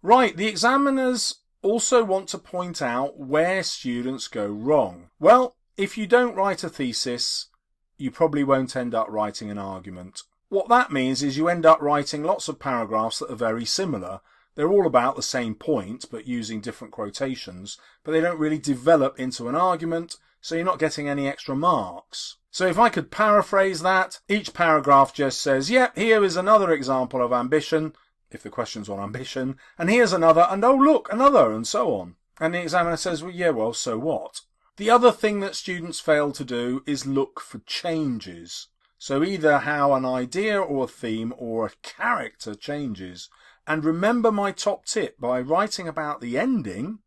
Right, the examiners also want to point out where students go wrong. Well, if you don't write a thesis, you probably won't end up writing an argument. What that means is you end up writing lots of paragraphs that are very similar. They're all about the same point, but using different quotations, but they don't really develop into an argument, so you're not getting any extra marks. So if I could paraphrase that, each paragraph just says, yeah, here is another example of ambition, if the question's on ambition, and here's another, and oh look, another, and so on. And the examiner says, well, yeah, well, so what? The other thing that students fail to do is look for changes. So either how an idea or a theme or a character changes. And remember my top tip, by writing about the ending,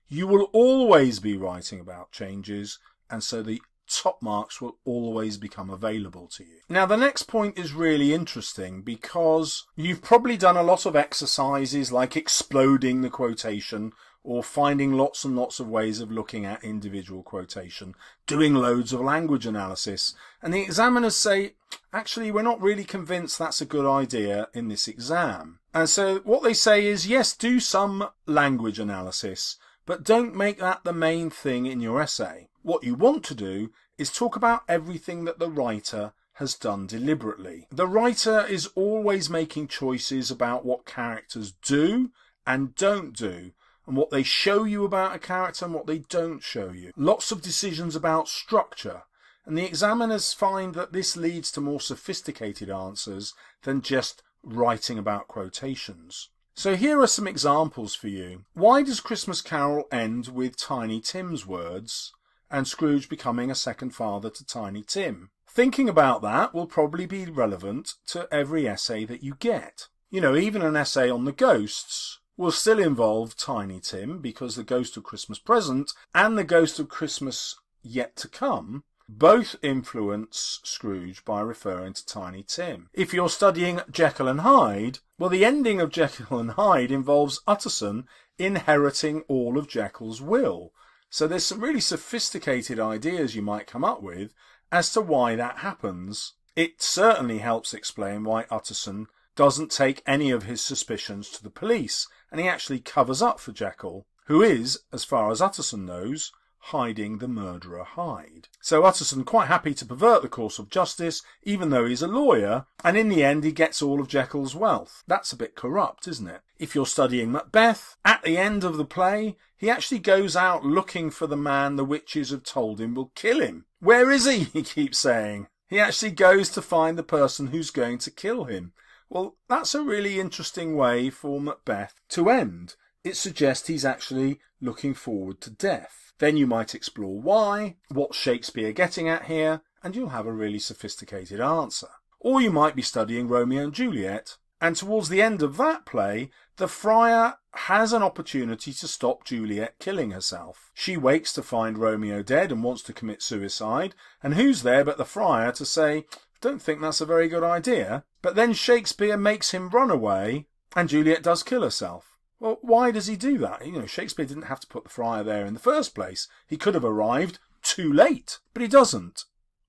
you will always be writing about changes, and so the top marks will always become available to you. Now the next point is really interesting because you've probably done a lot of exercises like exploding the quotation or finding lots and lots of ways of looking at individual quotation, doing loads of language analysis, and the examiners say, actually, we're not really convinced that's a good idea in this exam. And so what they say is, yes, do some language analysis, but don't make that the main thing in your essay. What you want to do is talk about everything that the writer has done deliberately. The writer is always making choices about what characters do and don't do, and what they show you about a character and what they don't show you. Lots of decisions about structure, and the examiners find that this leads to more sophisticated answers than just writing about quotations. So here are some examples for you. Why does Christmas Carol end with Tiny Tim's words and Scrooge becoming a second father to Tiny Tim? Thinking about that will probably be relevant to every essay that you get. You know, even an essay on the ghosts will still involve Tiny Tim, because the Ghost of Christmas Present and the Ghost of Christmas Yet to Come both influence Scrooge by referring to Tiny Tim. If you're studying Jekyll and Hyde, well, the ending of Jekyll and Hyde involves Utterson inheriting all of Jekyll's will. So there's some really sophisticated ideas you might come up with as to why that happens. It certainly helps explain why Utterson doesn't take any of his suspicions to the police, and he actually covers up for Jekyll, who is, as far as Utterson knows, hiding the murderer Hyde. So Utterson quite happy to pervert the course of justice, even though he's a lawyer, and in the end he gets all of Jekyll's wealth. That's a bit corrupt, isn't it? If you're studying Macbeth, at the end of the play, he actually goes out looking for the man the witches have told him will kill him. Where is he? He keeps saying. He actually goes to find the person who's going to kill him. Well, that's a really interesting way for Macbeth to end. It suggests he's actually looking forward to death. Then you might explore why, what's Shakespeare getting at here, and you'll have a really sophisticated answer. Or you might be studying Romeo and Juliet, and towards the end of that play, the friar has an opportunity to stop Juliet killing herself. She wakes to find Romeo dead and wants to commit suicide, and who's there but the friar to say, don't think that's a very good idea. But then Shakespeare makes him run away, and Juliet does kill herself. Well, why does he do that? You know, Shakespeare didn't have to put the friar there in the first place. He could have arrived too late, but he doesn't.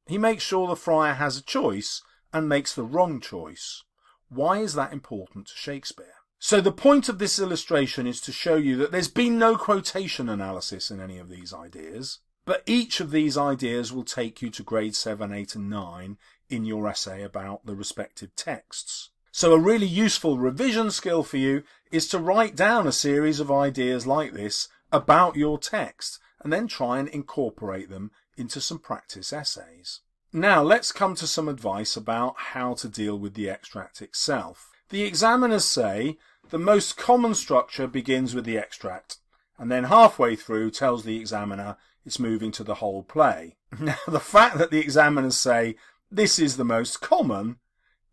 He makes sure the friar has a choice and makes the wrong choice. Why is that important to Shakespeare? So the point of this illustration is to show you that there's been no quotation analysis in any of these ideas, but each of these ideas will take you to grade 7, 8 and 9 in your essay about the respective texts. So a really useful revision skill for you is to write down a series of ideas like this about your text and then try and incorporate them into some practice essays. Now let's come to some advice about how to deal with the extract itself. The examiners say the most common structure begins with the extract and then halfway through tells the examiner it's moving to the whole play. Now the fact that the examiners say this is the most common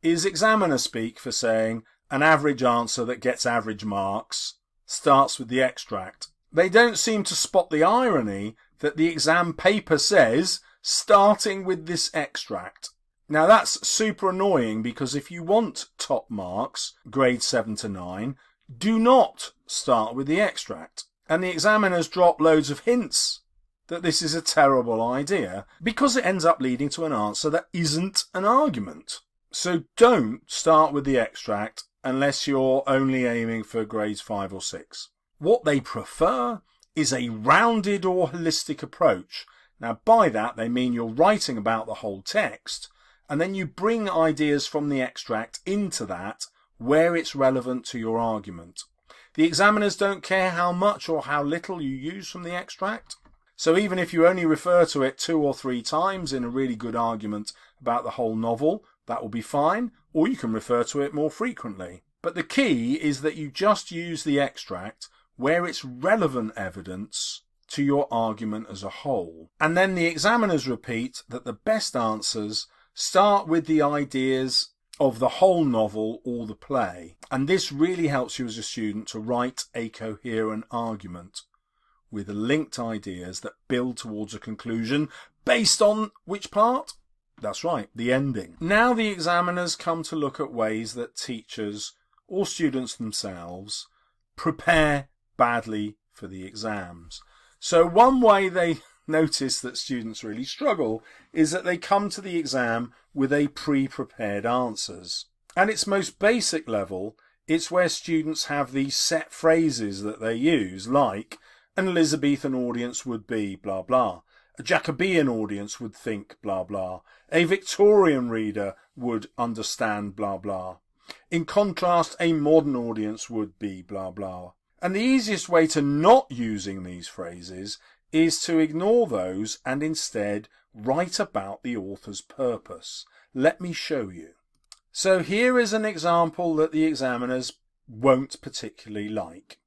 is examiner speak for saying an average answer that gets average marks starts with the extract. They don't seem to spot the irony that the exam paper says starting with this extract. Now that's super annoying because if you want top marks, grade 7 to 9, do not start with the extract. And the examiners drop loads of hints that this is a terrible idea because it ends up leading to an answer that isn't an argument. So don't start with the extract unless you're only aiming for grades 5 or 6. What they prefer is a rounded or holistic approach. Now by that they mean you're writing about the whole text, and then you bring ideas from the extract into that where it's relevant to your argument. The examiners don't care how much or how little you use from the extract. So even if you only refer to it 2 or 3 times in a really good argument about the whole novel, that will be fine, or you can refer to it more frequently. But the key is that you just use the extract where it's relevant evidence to your argument as a whole. And then the examiners repeat that the best answers start with the ideas of the whole novel or the play. And this really helps you as a student to write a coherent argument with linked ideas that build towards a conclusion based on which part? That's right, the ending. Now the examiners come to look at ways that teachers or students themselves prepare badly for the exams. So one way they notice that students really struggle is that they come to the exam with a pre-prepared answers. At its most basic level, it's where students have these set phrases that they use, like an Elizabethan audience would be blah blah, a Jacobean audience would think blah blah, a Victorian reader would understand blah blah. In contrast, a modern audience would be blah blah. And the easiest way to not using these phrases is to ignore those and instead write about the author's purpose. Let me show you. So here is an example that the examiners won't particularly like.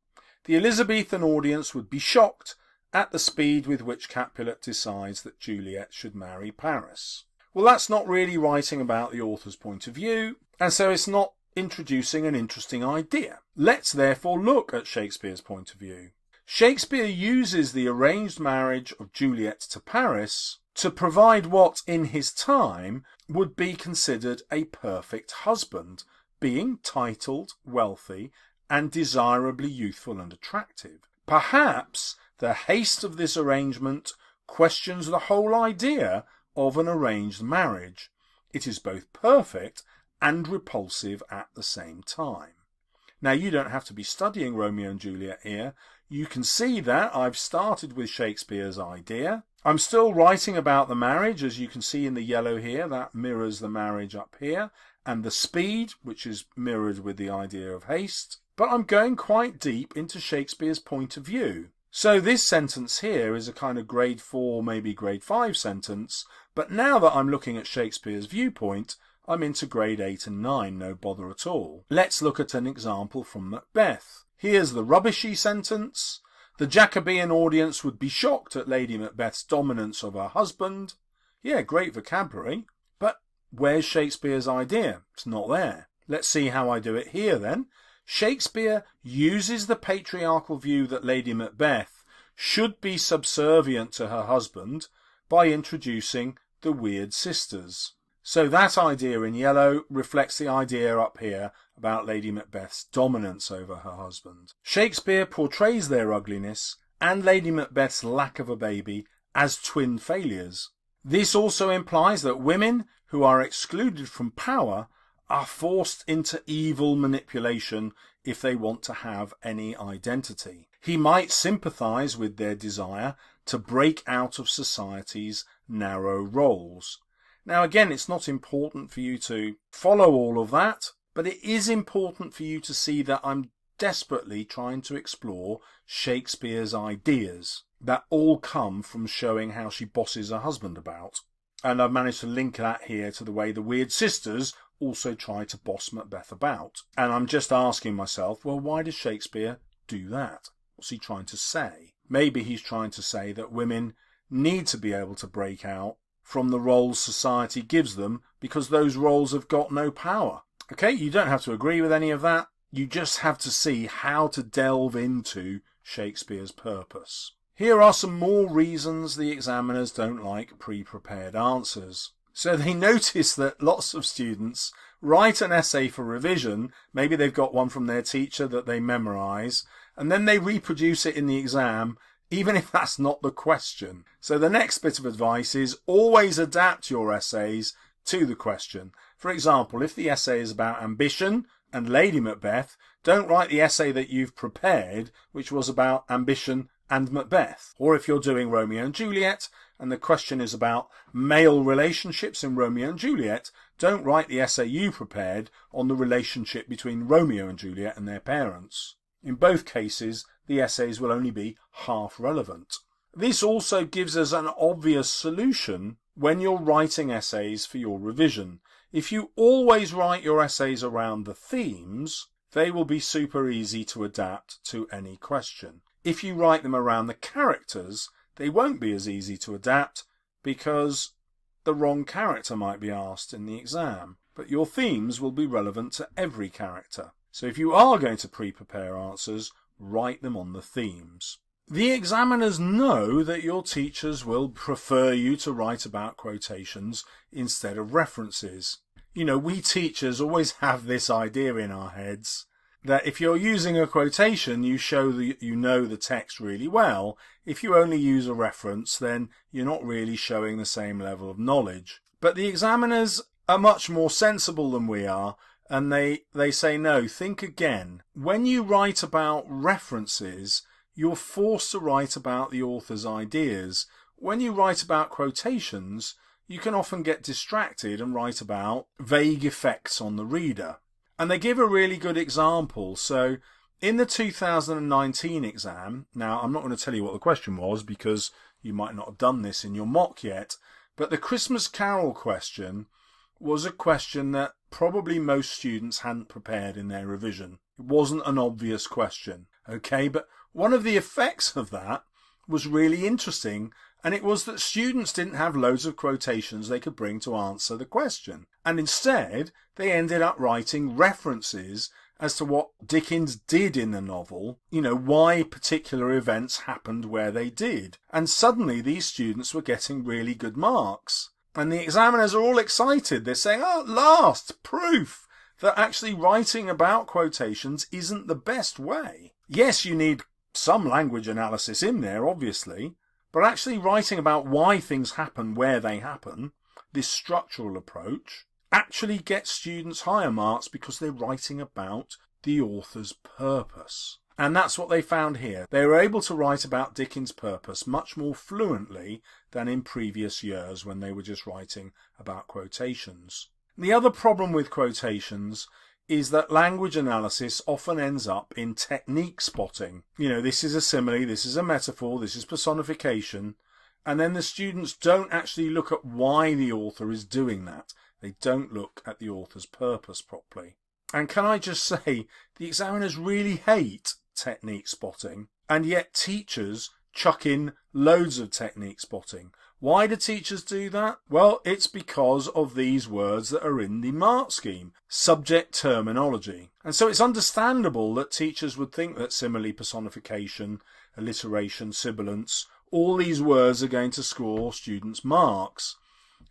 The Elizabethan audience would be shocked at the speed with which Capulet decides that Juliet should marry Paris. Well, that's not really writing about the author's point of view, and so it's not introducing an interesting idea. Let's therefore look at Shakespeare's point of view. Shakespeare uses the arranged marriage of Juliet to Paris to provide what, in his time, would be considered a perfect husband, being titled, wealthy, and desirably youthful and attractive. Perhaps the haste of this arrangement questions the whole idea of an arranged marriage. It is both perfect and repulsive at the same time. Now, you don't have to be studying Romeo and Juliet here. You can see that I've started with Shakespeare's idea. I'm still writing about the marriage, as you can see in the yellow here. That mirrors the marriage up here, and the speed, which is mirrored with the idea of haste. But I'm going quite deep into Shakespeare's point of view. So this sentence here is a kind of grade 4, maybe grade 5 sentence, but now that I'm looking at Shakespeare's viewpoint, I'm into grade 8 and 9, no bother at all. Let's look at an example from Macbeth. Here's the rubbishy sentence. The Jacobean audience would be shocked at Lady Macbeth's dominance of her husband. Yeah, great vocabulary, but where's Shakespeare's idea? It's not there. Let's see how I do it here then. Shakespeare uses the patriarchal view that Lady Macbeth should be subservient to her husband by introducing the weird sisters. So that idea in yellow reflects the idea up here about Lady Macbeth's dominance over her husband. Shakespeare portrays their ugliness and Lady Macbeth's lack of a baby as twin failures. This also implies that women who are excluded from power are forced into evil manipulation if they want to have any identity. He might sympathise with their desire to break out of society's narrow roles. Now again, it's not important for you to follow all of that, but it is important for you to see that I'm desperately trying to explore Shakespeare's ideas that all come from showing how she bosses her husband about. And I've managed to link that here to the way the weird sisters also try to boss Macbeth about. And I'm just asking myself, well, why does Shakespeare do that? What's he trying to say? Maybe he's trying to say that women need to be able to break out from the roles society gives them because those roles have got no power. Okay, you don't have to agree with any of that. You just have to see how to delve into Shakespeare's purpose. Here are some more reasons the examiners don't like pre-prepared answers. So they notice that lots of students write an essay for revision, maybe they've got one from their teacher that they memorise, and then they reproduce it in the exam, even if that's not the question. So the next bit of advice is always adapt your essays to the question. For example, if the essay is about ambition and Lady Macbeth, don't write the essay that you've prepared, which was about ambition and Macbeth. Or if you're doing Romeo and Juliet, and the question is about male relationships in Romeo and Juliet, don't write the essay you prepared on the relationship between Romeo and Juliet and their parents. In both cases, the essays will only be half relevant. This also gives us an obvious solution when you're writing essays for your revision. If you always write your essays around the themes, they will be super easy to adapt to any question. If you write them around the characters, they won't be as easy to adapt because the wrong character might be asked in the exam. But your themes will be relevant to every character. So if you are going to pre-prepare answers, write them on the themes. The examiners know that your teachers will prefer you to write about quotations instead of references. You know, we teachers always have this idea in our heads that if you're using a quotation, you show that you know the text really well. If you only use a reference, then you're not really showing the same level of knowledge. But the examiners are much more sensible than we are, and they say, no, think again. When you write about references, you're forced to write about the author's ideas. When you write about quotations, you can often get distracted and write about vague effects on the reader. And they give a really good example. So in the 2019 exam, now I'm not going to tell you what the question was because you might not have done this in your mock yet, but the Christmas Carol question was a question that probably most students hadn't prepared in their revision. It wasn't an obvious question, okay? But one of the effects of that was really interesting, and it was that students didn't have loads of quotations they could bring to answer the question. And instead, they ended up writing references as to what Dickens did in the novel, you know, why particular events happened where they did. And suddenly these students were getting really good marks. And the examiners are all excited. They're saying, oh, at last, proof that actually writing about quotations isn't the best way. Yes, you need some language analysis in there, obviously, but actually writing about why things happen where they happen, this structural approach, actually gets students higher marks because they're writing about the author's purpose. And that's what they found here. They were able to write about Dickens' purpose much more fluently than in previous years when they were just writing about quotations. The other problem with quotations is that language analysis often ends up in technique spotting. You know, this is a simile, this is a metaphor, this is personification, and then the students don't actually look at why the author is doing that. They don't look at the author's purpose properly. And can I just say, the examiners really hate technique spotting, and yet teachers chuck in loads of technique spotting. Why do teachers do that? Well, it's because of these words that are in the mark scheme, subject terminology. And so it's understandable that teachers would think that simile, personification, alliteration, sibilance, all these words are going to score students marks.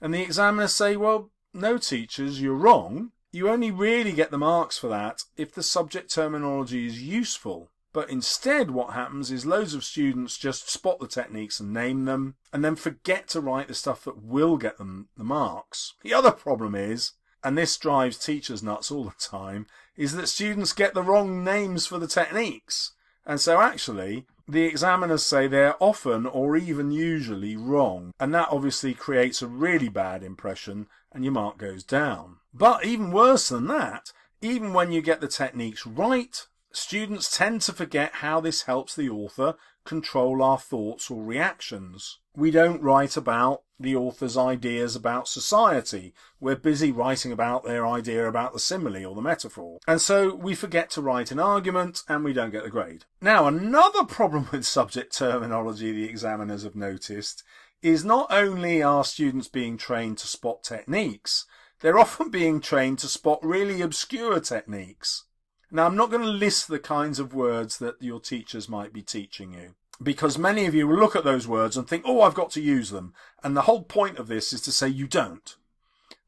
And the examiners say, well, no teachers, you're wrong. You only really get the marks for that if the subject terminology is useful. But instead what happens is loads of students just spot the techniques and name them, and then forget to write the stuff that will get them the marks. The other problem is, and this drives teachers nuts all the time, is that students get the wrong names for the techniques. And so actually, the examiners say they're often or even usually wrong. And that obviously creates a really bad impression and your mark goes down. But even worse than that, even when you get the techniques right, students tend to forget how this helps the author control our thoughts or reactions. We don't write about the author's ideas about society. We're busy writing about their idea about the simile or the metaphor. And so we forget to write an argument and we don't get the grade. Now, another problem with subject terminology the examiners have noticed is not only are students being trained to spot techniques, they're often being trained to spot really obscure techniques. Now, I'm not going to list the kinds of words that your teachers might be teaching you, because many of you will look at those words and think, oh, I've got to use them. And the whole point of this is to say you don't.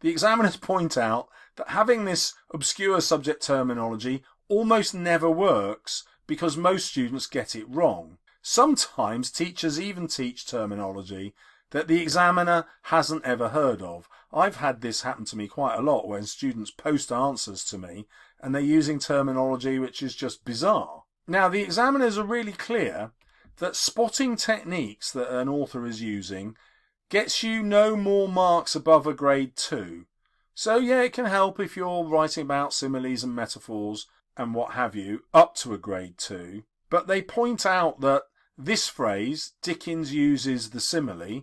The examiners point out that having this obscure subject terminology almost never works because most students get it wrong. Sometimes teachers even teach terminology that the examiner hasn't ever heard of. I've had this happen to me quite a lot when students post answers to me and they're using terminology which is just bizarre. Now, the examiners are really clear that spotting techniques that an author is using gets you no more marks above a grade 2. So yeah, it can help if you're writing about similes and metaphors and what have you, up to a grade 2. But they point out that this phrase, Dickens uses the simile,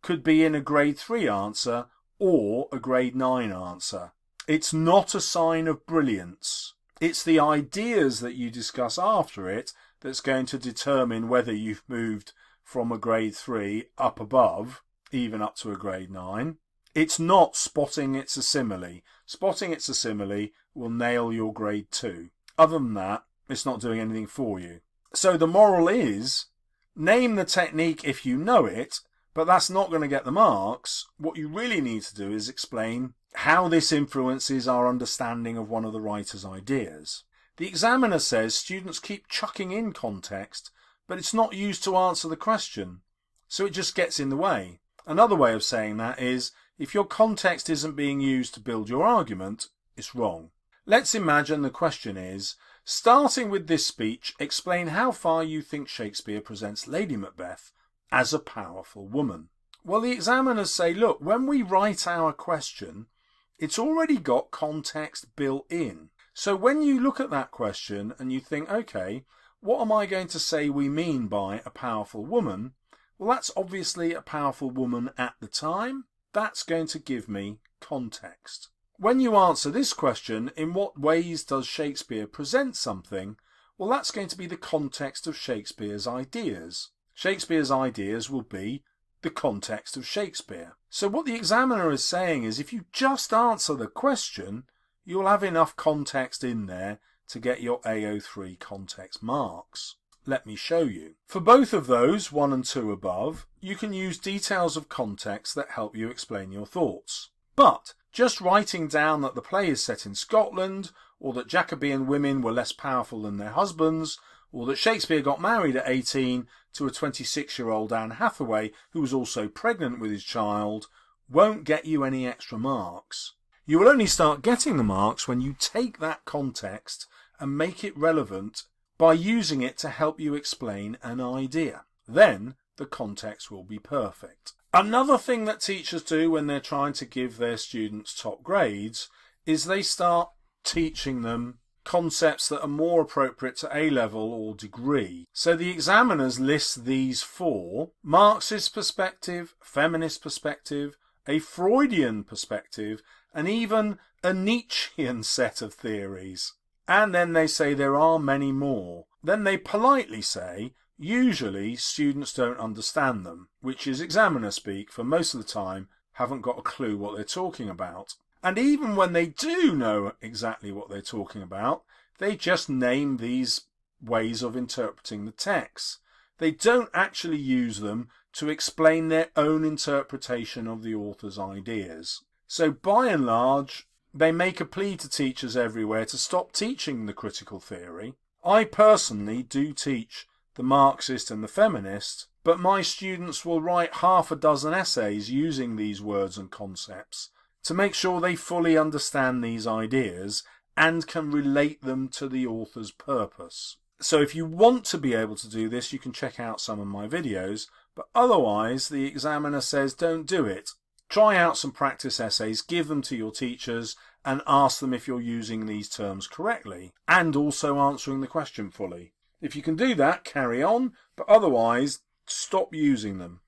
could be in a grade 3 answer or a grade 9 answer. It's not a sign of brilliance. It's the ideas that you discuss after it that's going to determine whether you've moved from a grade 3 up above, even up to a grade 9. It's not spotting it's a simile. Spotting it's a simile will nail your grade 2. Other than that, it's not doing anything for you. So the moral is, name the technique if you know it, but that's not going to get the marks. What you really need to do is explain how this influences our understanding of one of the writer's ideas. The examiner says students keep chucking in context, but it's not used to answer the question, so it just gets in the way. Another way of saying that is, if your context isn't being used to build your argument, it's wrong. Let's imagine the question is, starting with this speech, explain how far you think Shakespeare presents Lady Macbeth as a powerful woman. Well, the examiners say, look, when we write our question, it's already got context built in. So when you look at that question and you think, okay, what am I going to say we mean by a powerful woman? Well, that's obviously a powerful woman at the time. That's going to give me context. When you answer this question, in what ways does Shakespeare present something? Well, that's going to be the context of Shakespeare's ideas. Shakespeare's ideas will be the context of Shakespeare. So what the examiner is saying is, if you just answer the question, you'll have enough context in there to get your AO3 context marks. Let me show you. For both of those, 1 and 2 above, you can use details of context that help you explain your thoughts. But just writing down that the play is set in Scotland, or that Jacobean women were less powerful than their husbands, or that Shakespeare got married at 18 to a 26-year-old Anne Hathaway who was also pregnant with his child, won't get you any extra marks. You will only start getting the marks when you take that context and make it relevant by using it to help you explain an idea. Then the context will be perfect. Another thing that teachers do when they're trying to give their students top grades is they start teaching them concepts that are more appropriate to A-level or degree. So the examiners list these 4: Marxist perspective, feminist perspective, a Freudian perspective, and even a Nietzschean set of theories. And then they say there are many more. Then they politely say, usually students don't understand them, which is examiner speak for most of the time, haven't got a clue what they're talking about. And even when they do know exactly what they're talking about, they just name these ways of interpreting the text. They don't actually use them to explain their own interpretation of the author's ideas. So by and large, they make a plea to teachers everywhere to stop teaching the critical theory. I personally do teach the Marxist and the Feminist, but my students will write half a dozen essays using these words and concepts to make sure they fully understand these ideas and can relate them to the author's purpose. So if you want to be able to do this, you can check out some of my videos, but otherwise the examiner says don't do it. Try out some practice essays, give them to your teachers and ask them if you're using these terms correctly and also answering the question fully. If you can do that, carry on, but otherwise stop using them.